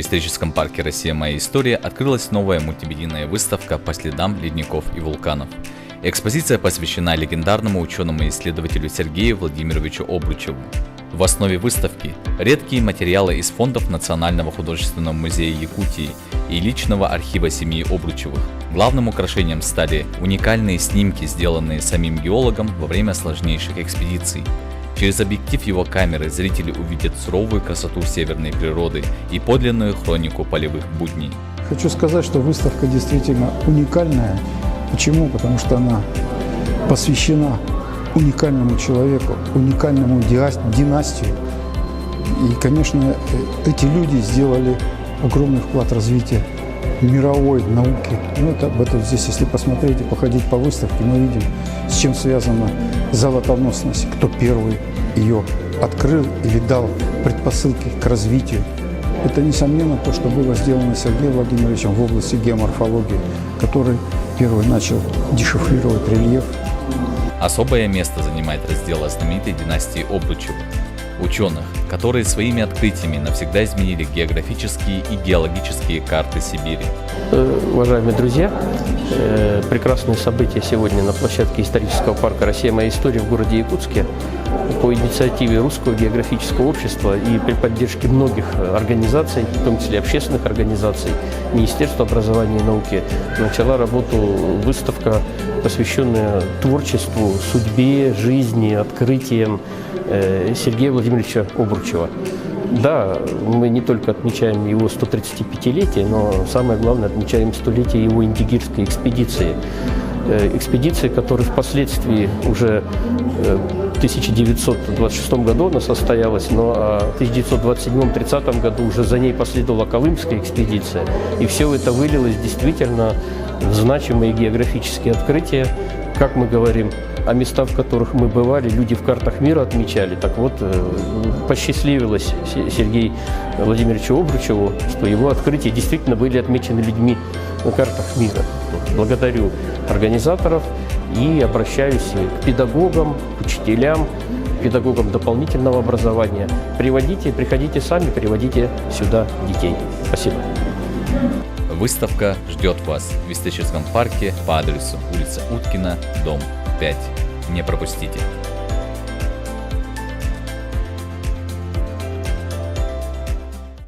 историческом парке «Россия. Моя история» открылась новая мультимедийная выставка по следам ледников и вулканов. Экспозиция посвящена легендарному ученому и исследователю Сергею Владимировичу Обручеву. В основе выставки редкие материалы из фондов Национального художественного музея Якутии и личного архива семьи Обручевых. Главным украшением стали уникальные снимки, сделанные самим геологом во время сложнейших экспедиций. Через объектив его камеры зрители увидят суровую красоту северной природы и подлинную хронику полевых будней. Хочу сказать, что выставка действительно уникальная. Почему? Потому что она посвящена уникальному человеку, уникальному династии. И, конечно, эти люди сделали огромный вклад в развитие мировой науки. Об этом здесь, если посмотреть и походить по выставке, мы видим, с чем связана золотоносность, кто первый ее открыл или дал предпосылки к развитию. Это, несомненно, то, что было сделано Сергеем Владимировичем в области геоморфологии, который первый начал дешифрировать рельеф. Особое место занимает раздел о знаменитой династии Обручевых, ученых, которые своими открытиями навсегда изменили географические и геологические карты Сибири. Уважаемые друзья, прекрасное событие сегодня на площадке исторического парка «Россия. Моя история» в городе Якутске по инициативе Русского географического общества и при поддержке многих организаций, в том числе общественных организаций, Министерства образования и науки, начала работу выставка, посвященная творчеству, судьбе, жизни, открытиям Сергея Владимировича Обручева. Да, мы не только отмечаем его 135-летие, но самое главное, отмечаем столетие его индигирской экспедиции. Экспедиции, которая впоследствии уже в 1926 году она состоялась, но в 1927-30 году уже за ней последовала Колымская экспедиция. И все это вылилось действительно в значимые географические открытия, как мы говорим, о местах, в которых мы бывали, люди в картах мира отмечали. Так вот, посчастливилось Сергею Владимировичу Обручеву, что его открытия действительно были отмечены людьми на картах мира. Благодарю организаторов и обращаюсь к педагогам, к учителям, педагогам дополнительного образования. Приходите сами, приводите сюда детей. Спасибо. Выставка ждет вас в историческом парке по адресу улица Уткина, дом 5. Не пропустите!